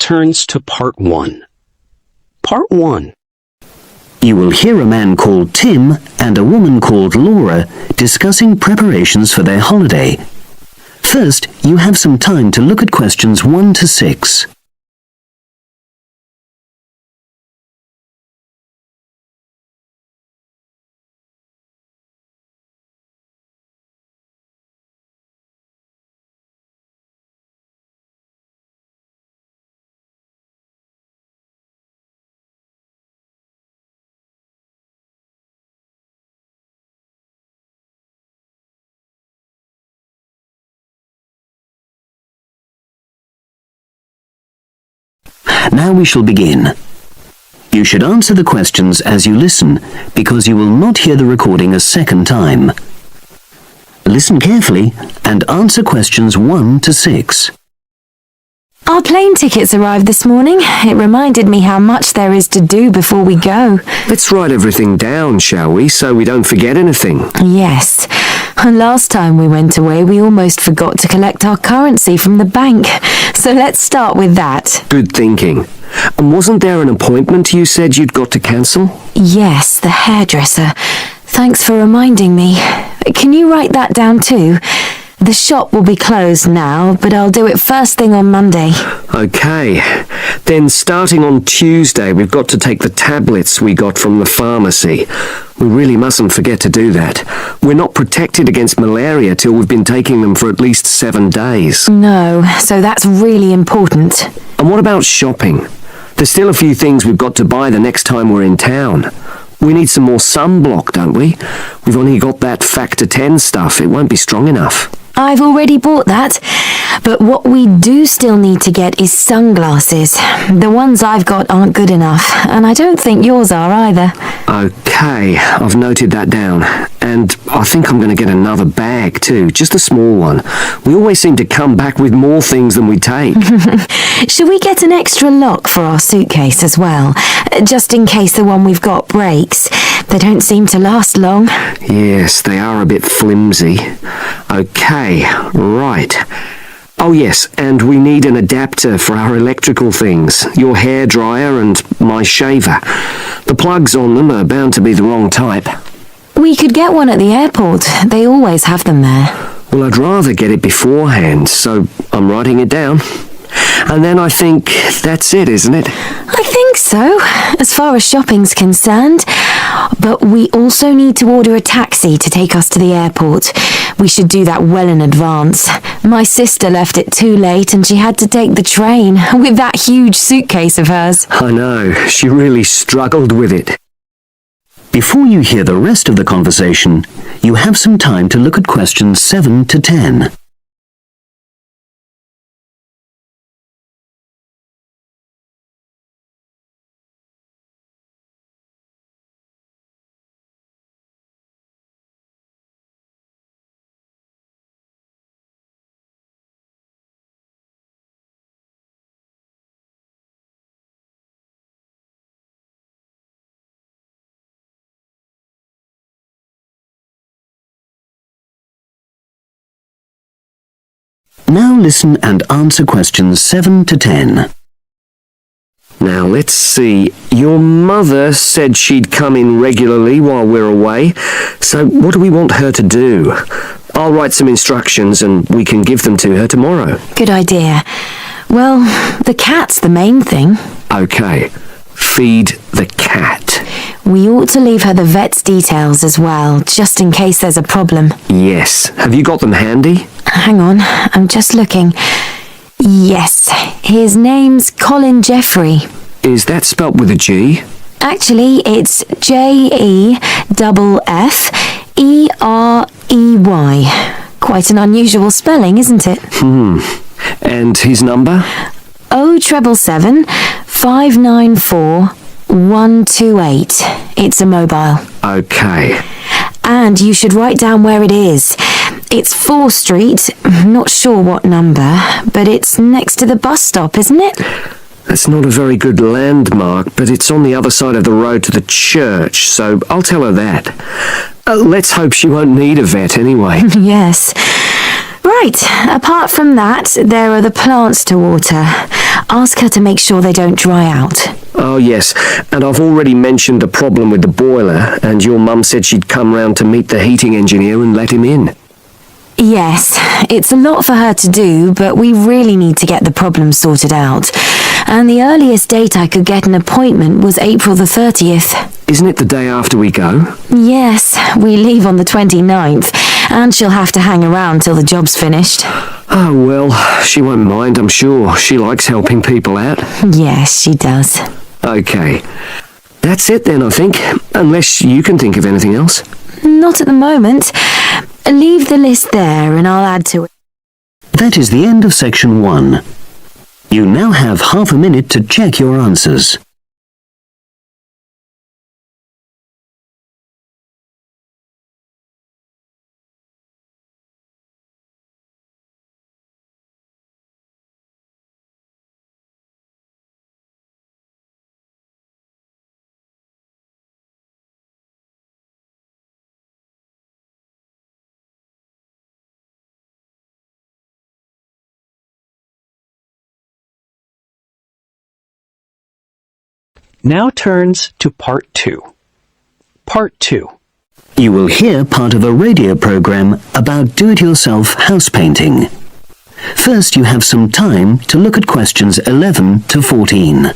returns to Part 1. Part 1. You will hear a man called Tim and a woman called Laura discussing preparations for their holiday. First, you have some time to look at questions 1 to 6. Now we shall begin. You should answer the questions as you listen, because you will not hear the recording a second time. Listen carefully and answer questions 1 to 6. Our plane tickets arrived this morning. It reminded me how much there is to do before we go. Let's write everything down, shall we, so we don't forget anything? Yes. Last time we went away, we almost forgot to collect our currency from the bank. So let's start with that. Good thinking. And wasn't there an appointment you said you'd got to cancel? Yes, the hairdresser. Thanks for reminding me. Can you write that down too? The shop will be closed now, but I'll do it first thing on Monday. Okay. Then starting on Tuesday, we've got to take the tablets we got from the pharmacy. We really mustn't forget to do that. We're not protected against malaria till we've been taking them for at least 7 days. No, so that's really important. And what about shopping? There's still a few things we've got to buy the next time we're in town. We need some more sunblock, don't we? We've only got that Factor 10 stuff. It won't be strong enough. I've already bought that, but what we do still need to get is sunglasses. The ones I've got aren't good enough, and I don't think yours are either. Okay, I've noted that down. And I think I'm going to get another bag too, just a small one. We always seem to come back with more things than we take. Should we get an extra lock for our suitcase as well, just in case the one we've got breaks? They don't seem to last long. Yes, they are a bit flimsy. Okay, right. Oh yes, and we need an adapter for our electrical things. Your hairdryer and my shaver. The plugs on them are bound to be the wrong type. We could get one at the airport. They always have them there. Well, I'd rather get it beforehand, so I'm writing it down. And then I think that's it, isn't it? I think so, as far as shopping's concerned. But we also need to order a taxi to take us to the airport. We should do that well in advance. My sister left it too late and she had to take the train with that huge suitcase of hers. I know, she really struggled with it. Before you hear the rest of the conversation, you have some time to look at questions 7 to 10. Now listen and answer questions 7 to 10. Now, let's see. Your mother said she'd come in regularly while we're away, so what do we want her to do? I'll write some instructions and we can give them to her tomorrow. Good idea. Well, the cat's the main thing. Okay. Feed the cat. We ought to leave her the vet's details as well, just in case there's a problem. Yes. Have you got them handy? Hang on, I'm just looking. Yes, his name's Colin Jeffrey. Is that spelt with a G? Actually, it's Jeffrey. Quite an unusual spelling, isn't it? And his number? 077 594 128. It's a mobile. Okay. And you should write down where it is. It's 4 Street, not sure what number, but it's next to the bus stop, isn't it? That's not a very good landmark, but it's on the other side of the road to the church, so I'll tell her that. Let's hope she won't need a vet anyway. Yes. Right, apart from that, there are the plants to water. Ask her to make sure they don't dry out. Oh, yes, and I've already mentioned a problem with the boiler, and your mum said she'd come round to meet the heating engineer and let him in. Yes, it's a lot for her to do, but we really need to get the problem sorted out. And the earliest date I could get an appointment was April the 30th. Isn't it the day after we go? Yes, we leave on the 29th, and she'll have to hang around till the job's finished. Oh, well, she won't mind, I'm sure. She likes helping people out. Yes, she does. Okay. That's it then, I think. Unless you can think of anything else. Not at the moment. Leave the list there and I'll add to it. That is the end of section 1. You now have half a minute to check your answers. Now turns to Part 2. Part 2. You will hear part of a radio program about do-it-yourself house painting. First, you have some time to look at questions 11 to 14.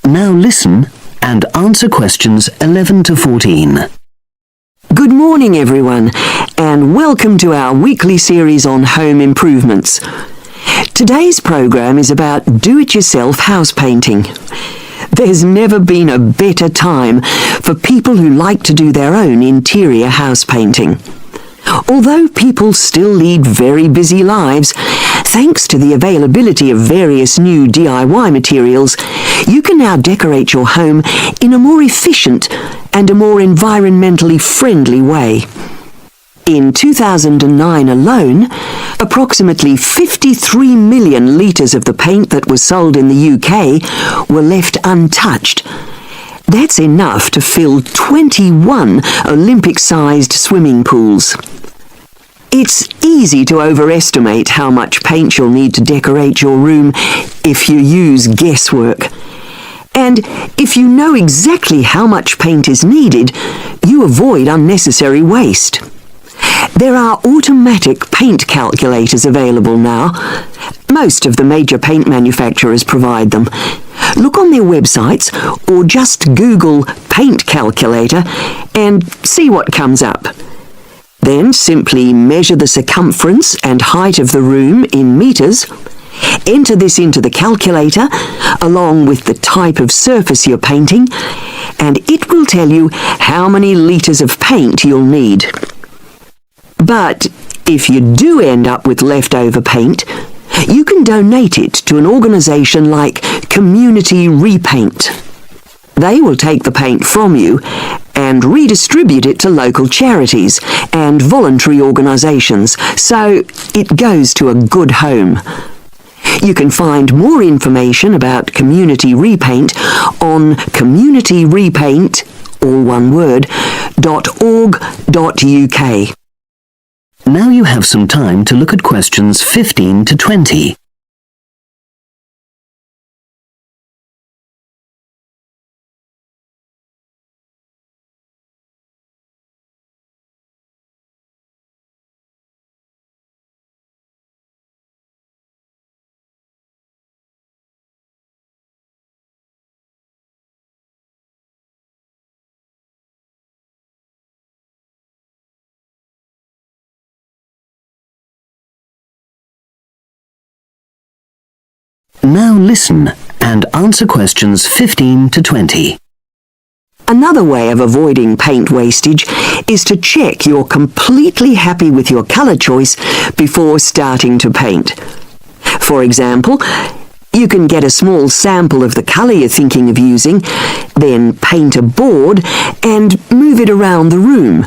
Now listen and answer questions 11 to 14. Good morning, everyone, and welcome to our weekly series on home improvements. Today's program is about do-it-yourself house painting. There's never been a better time for people who like to do their own interior house painting. Although people still lead very busy lives, thanks to the availability of various new DIY materials, you can now decorate your home in a more efficient and a more environmentally friendly way. In 2009 alone, approximately 53 million litres of the paint that was sold in the UK were left untouched. That's enough to fill 21 Olympic-sized swimming pools. It's easy to overestimate how much paint you'll need to decorate your room if you use guesswork. And if you know exactly how much paint is needed, you avoid unnecessary waste. There are automatic paint calculators available now. Most of the major paint manufacturers provide them. Look on their websites or just Google paint calculator and see what comes up. Then simply measure the circumference and height of the room in meters. Enter this into the calculator along with the type of surface you're painting, and it will tell you how many litres of paint you'll need. But if you do end up with leftover paint, you can donate it to an organisation like Community Repaint. They will take the paint from you and redistribute it to local charities and voluntary organisations, so it goes to a good home. You can find more information about Community Repaint on communityrepaint, all one word, .org.uk. Now you have some time to look at questions 15 to 20. Now listen and answer questions 15 to 20. Another way of avoiding paint wastage is to check you're completely happy with your colour choice before starting to paint. For example, You can get a small sample of the colour you're thinking of using, then paint a board and move it around the room,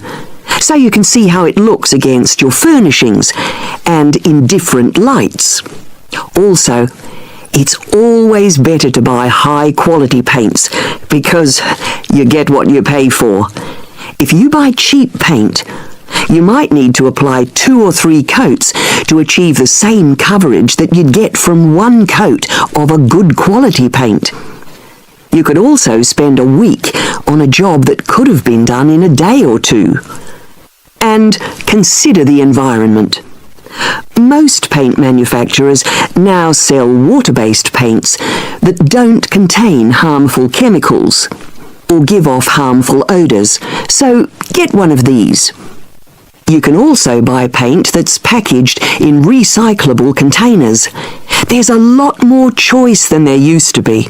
so you can see how it looks against your furnishings and in different lights. Also, it's always better to buy high-quality paints because you get what you pay for. If you buy cheap paint, you might need to apply 2 or 3 coats to achieve the same coverage that you'd get from 1 coat of a good quality paint. You could also spend a week on a job that could have been done in a day or 2. And consider the environment. Most paint manufacturers now sell water-based paints that don't contain harmful chemicals or give off harmful odours, so get one of these. You can also buy paint that's packaged in recyclable containers. There's a lot more choice than there used to be.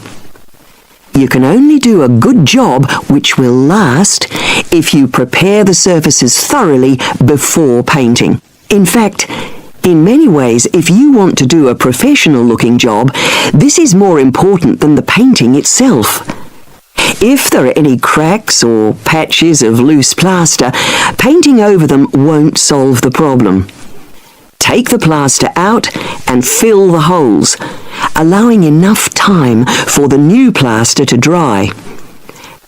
You can only do a good job which will last if you prepare the surfaces thoroughly before painting. In fact, in many ways, if you want to do a professional-looking job, this is more important than the painting itself. If there are any cracks or patches of loose plaster, painting over them won't solve the problem. Take the plaster out and fill the holes, allowing enough time for the new plaster to dry.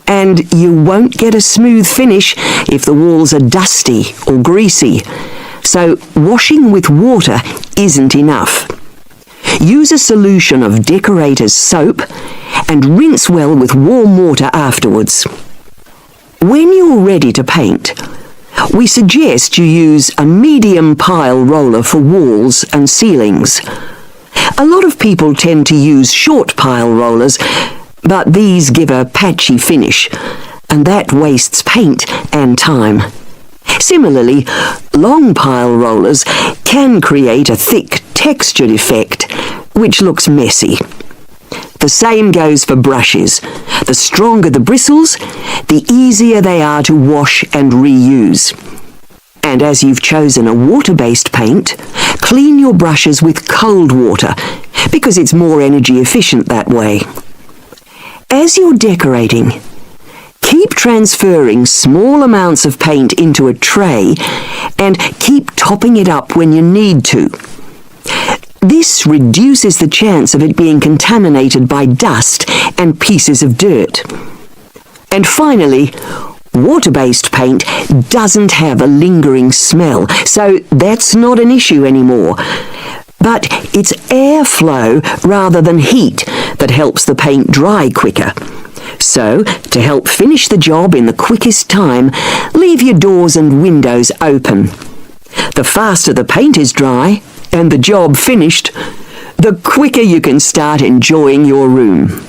And you won't get a smooth finish if the walls are dusty or greasy. So washing with water isn't enough. Use a solution of decorator's soap and rinse well with warm water afterwards. When you're ready to paint, we suggest you use a medium pile roller for walls and ceilings. A lot of people tend to use short pile rollers, but these give a patchy finish, and that wastes paint and time. Similarly, long pile rollers can create a thick textured effect, which looks messy. The same goes for brushes. The stronger the bristles, the easier they are to wash and reuse. And as you've chosen a water-based paint, clean your brushes with cold water, because it's more energy efficient that way. As you're decorating, keep transferring small amounts of paint into a tray and keep topping it up when you need to. This reduces the chance of it being contaminated by dust and pieces of dirt. And finally, water-based paint doesn't have a lingering smell, so that's not an issue anymore. But it's airflow rather than heat that helps the paint dry quicker. So, to help finish the job in the quickest time, leave your doors and windows open. The faster the paint is dry, and the job finished, the quicker you can start enjoying your room.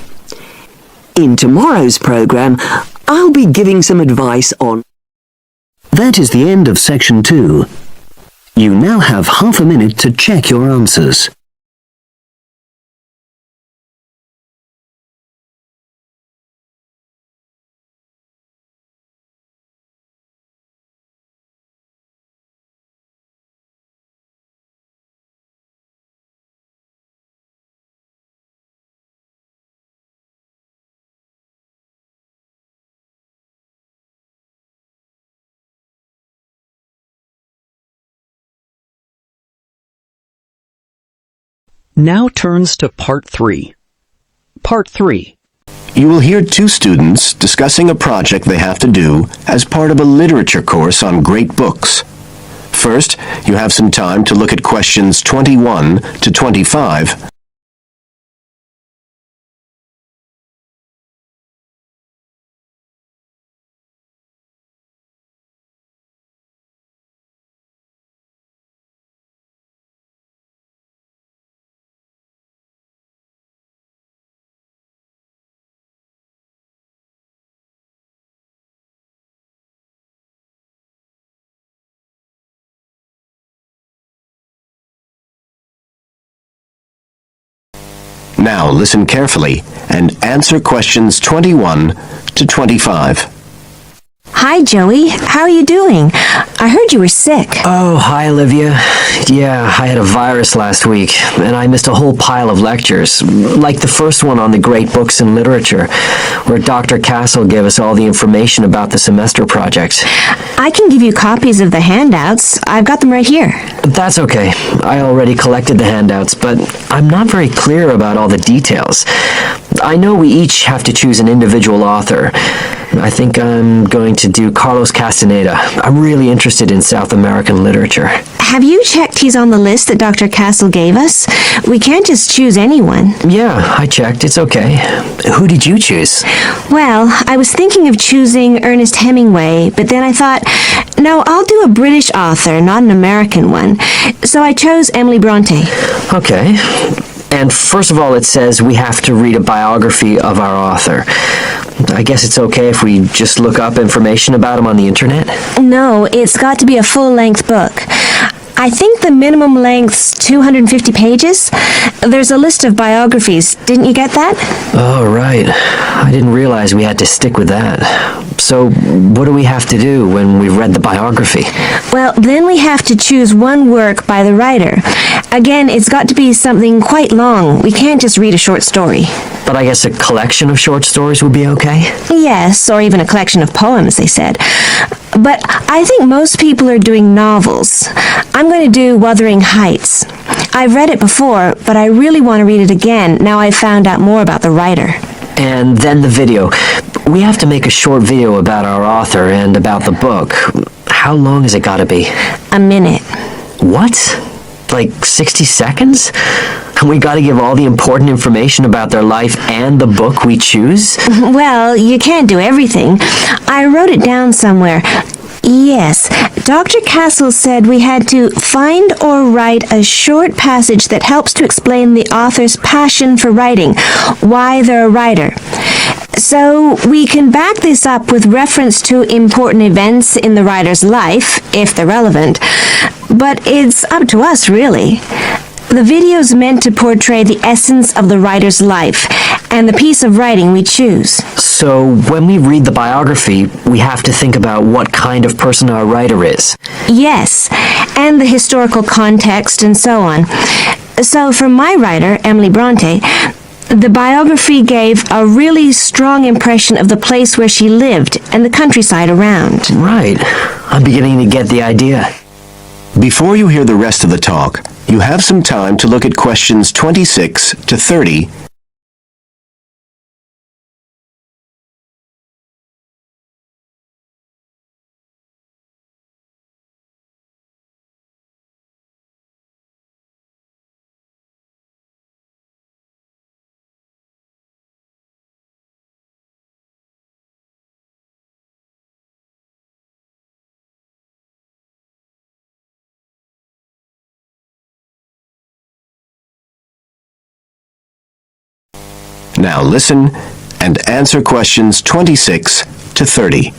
In tomorrow's program, I'll be giving some advice on... That is the end of section 2. You now have half a minute to check your answers. Now turns to Part 3. Part 3. You will hear 2 students discussing a project they have to do as part of a literature course on great books. First, you have some time to look at questions 21 to 25. Now listen carefully and answer questions 21 to 25. Hi, Joey. How are you doing? I heard you were sick. Oh, hi, Olivia. Yeah, I had a virus last week, and I missed a whole pile of lectures, like the first one on the great books in literature, where Dr. Castle gave us all the information about the semester project. I can give you copies of the handouts. I've got them right here. That's okay. I already collected the handouts, but I'm not very clear about all the details. I know we each have to choose an individual author. I think I'm going to do Carlos Castaneda. I'm really interested in South American literature. Have you checked he's on the list that Dr. Castle gave us? We can't just choose anyone. Yeah, I checked. It's okay. Who did you choose? Well, I was thinking of choosing Ernest Hemingway, but then I thought, no, I'll do a British author, not an American one. So I chose Emily Bronte. Okay. And first of all, it says we have to read a biography of our author. I guess it's okay if we just look up information about him on the internet? No, it's got to be a full-length book. I think the minimum length's 250 pages. There's a list of biographies. Didn't you get that? Oh, right. I didn't realize we had to stick with that. So, what do we have to do when we've read the biography? Well, then we have to choose one work by the writer. Again, it's got to be something quite long. We can't just read a short story. But I guess a collection of short stories would be okay? Yes, or even a collection of poems, they said. But I think most people are doing novels. I'm going to do Wuthering Heights. I've read it before, but I really want to read it again now I've found out more about the writer. And then the video. We have to make a short video about our author and about the book. How long has it got to be? A minute. What? Like 60 seconds? And we got to give all the important information about their life and the book we choose? Well, you can't do everything. I wrote it down somewhere. Yes, Dr. Castle said we had to find or write a short passage that helps to explain the author's passion for writing, why they're a writer. So we can back this up with reference to important events in the writer's life, if they're relevant. But it's up to us, really. The video's meant to portray the essence of the writer's life and the piece of writing we choose. So when we read the biography, we have to think about what kind of person our writer is. Yes, and the historical context and so on. So for my writer, Emily Bronte, the biography gave a really strong impression of the place where she lived and the countryside around. Right. I'm beginning to get the idea. Before you hear the rest of the talk, you have some time to look at questions 26 to 30. Now listen and answer questions 26 to 30.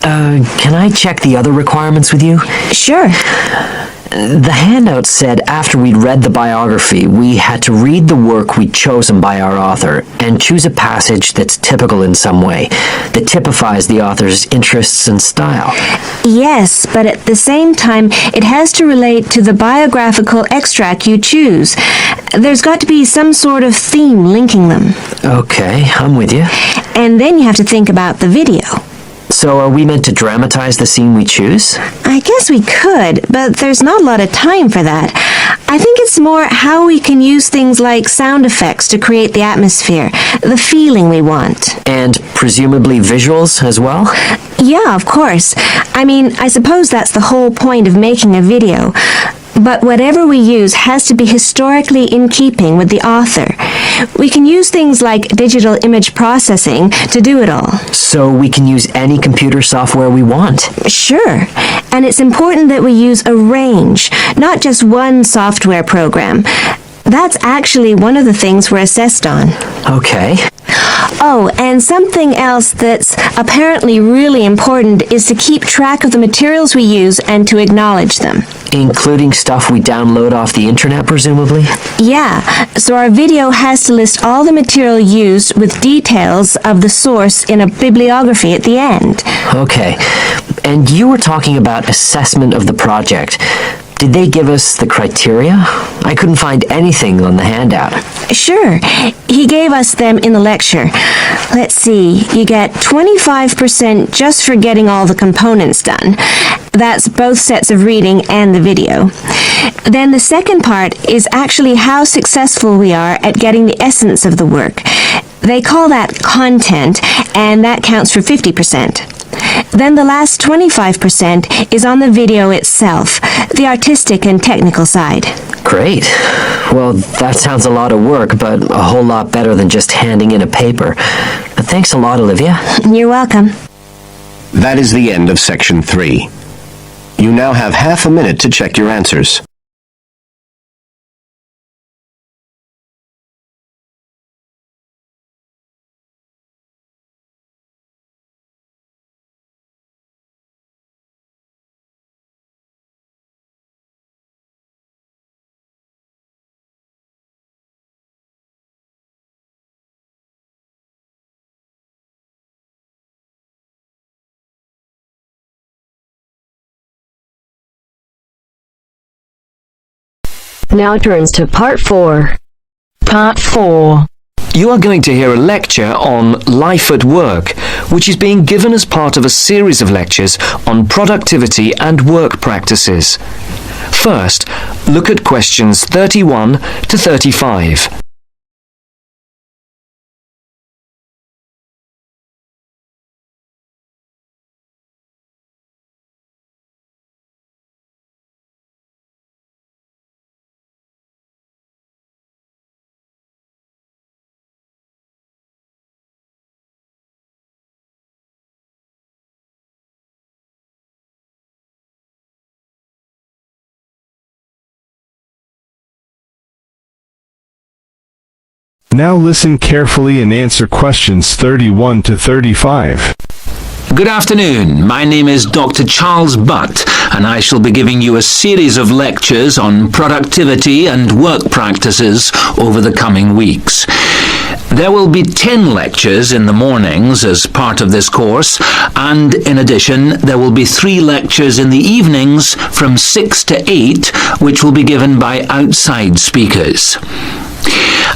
Can I check the other requirements with you? Sure. The handout said after we'd read the biography, we had to read the work we'd chosen by our author and choose a passage that's typical in some way, that typifies the author's interests and style. Yes, but at the same time, it has to relate to the biographical extract you choose. There's got to be some sort of theme linking them. Okay, I'm with you. And then you have to think about the video. So are we meant to dramatize the scene we choose? I guess we could, but there's not a lot of time for that. I think it's more how we can use things like sound effects to create the atmosphere, the feeling we want. And presumably visuals as well? Yeah, of course. I mean, I suppose that's the whole point of making a video. But whatever we use has to be historically in keeping with the author. We can use things like digital image processing to do it all. So we can use any computer software we want? Sure. And it's important that we use a range, not just one software program. That's actually one of the things we're assessed on. Okay. Oh, and something else that's apparently really important is to keep track of the materials we use and to acknowledge them. Including stuff we download off the internet, presumably? Yeah, so our video has to list all the material used with details of the source in a bibliography at the end. Okay. And you were talking about assessment of the project. Did they give us the criteria? I couldn't find anything on the handout. Sure. He gave us them in the lecture. Let's see. You get 25% just for getting all the components done. That's both sets of reading and the video. Then the second part is actually how successful we are at getting the essence of the work. They call that content, and that counts for 50%. Then the last 25% is on the video itself, the artistic and technical side. Great. Well, that sounds a lot of work, but a whole lot better than just handing in a paper. Thanks a lot, Olivia. You're welcome. That is the end of section 3. You now have half a minute to check your answers. Now turns to Part 4. Part 4. You are going to hear a lecture on life at work, which is being given as part of a series of lectures on productivity and work practices. First, look at questions 31 to 35. Now listen carefully and answer questions 31 to 35. Good afternoon. My name is Dr. Charles Butt, and I shall be giving you a series of lectures on productivity and work practices over the coming weeks. There will be 10 lectures in the mornings as part of this course, and in addition, there will be 3 lectures in the evenings from 6 to 8, which will be given by outside speakers.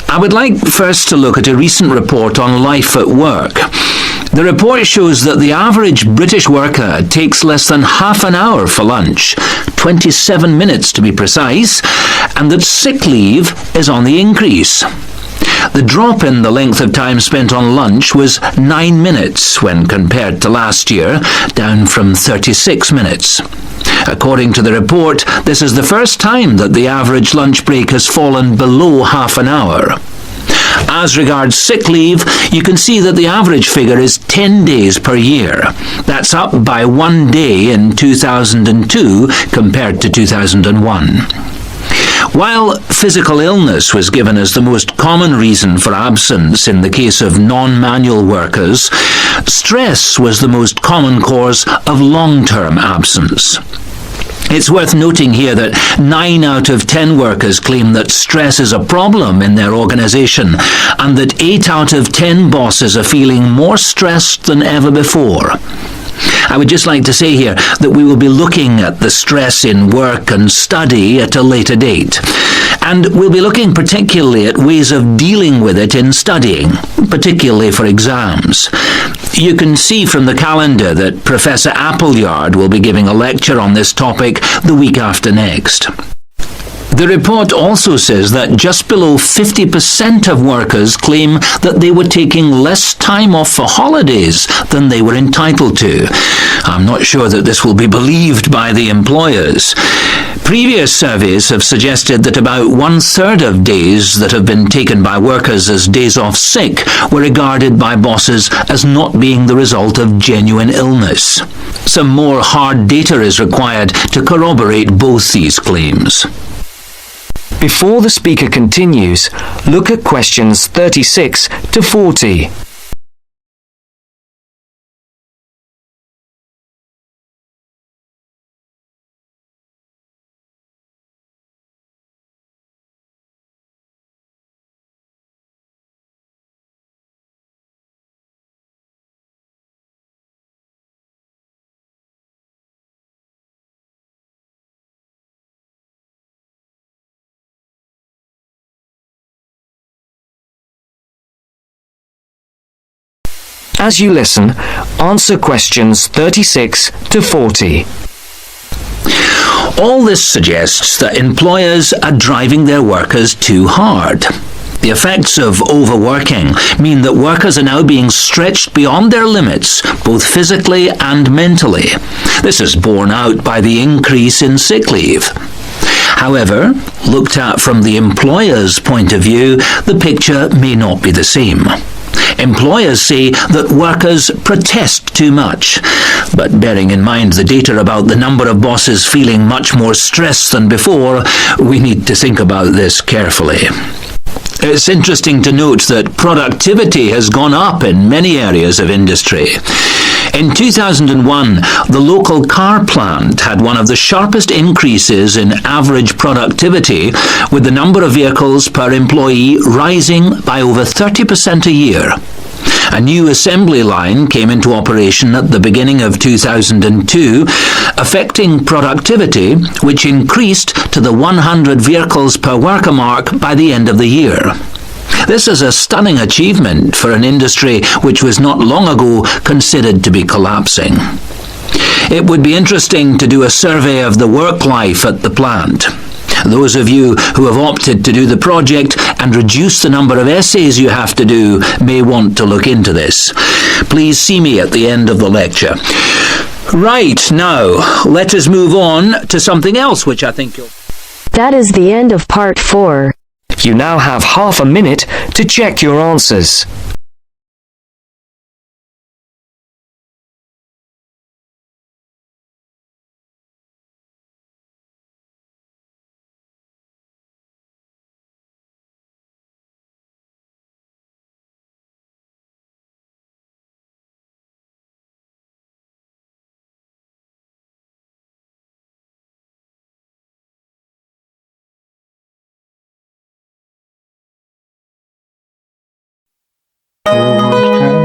I would like first to look at a recent report on life at work. The report shows that the average British worker takes less than half an hour for lunch, 27 minutes to be precise, and that sick leave is on the increase. The drop in the length of time spent on lunch was 9 minutes when compared to last year, down from 36 minutes. According to the report, this is the first time that the average lunch break has fallen below half an hour. As regards sick leave, you can see that the average figure is 10 days per year. That's up by 1 day in 2002 compared to 2001. While physical illness was given as the most common reason for absence in the case of non-manual workers, stress was the most common cause of long-term absence. It's worth noting here that 9 out of 10 workers claim that stress is a problem in their organisation, and that 8 out of 10 bosses are feeling more stressed than ever before. I would just like to say here that we will be looking at the stress in work and study at a later date. And we'll be looking particularly at ways of dealing with it in studying, particularly for exams. You can see from the calendar that Professor Appleyard will be giving a lecture on this topic the week after next. The report also says that just below 50% of workers claim that they were taking less time off for holidays than they were entitled to. I'm not sure that this will be believed by the employers. Previous surveys have suggested that about 1/3 of days that have been taken by workers as days off sick were regarded by bosses as not being the result of genuine illness. Some more hard data is required to corroborate both these claims. Before the speaker continues, look at questions 36 to 40. As you listen, answer questions 36 to 40. All this suggests that employers are driving their workers too hard. The effects of overworking mean that workers are now being stretched beyond their limits, both physically and mentally. This is borne out by the increase in sick leave. However, looked at from the employer's point of view, the picture may not be the same. Employers say that workers protest too much, but bearing in mind the data about the number of bosses feeling much more stress than before, we need to think about this carefully. It's interesting to note that productivity has gone up in many areas of industry. In 2001, the local car plant had one of the sharpest increases in average productivity, with the number of vehicles per employee rising by over 30% a year. A new assembly line came into operation at the beginning of 2002, affecting productivity, which increased to the 100 vehicles per worker mark by the end of the year. This is a stunning achievement for an industry which was not long ago considered to be collapsing. It would be interesting to do a survey of the work life at the plant. Those of you who have opted to do the project and reduce the number of essays you have to do may want to look into this. Please see me at the end of the lecture. Right, now, let us move on to something else which I think you'll... That is the end of part 4. You now have half a minute to check your answers. Give it to me.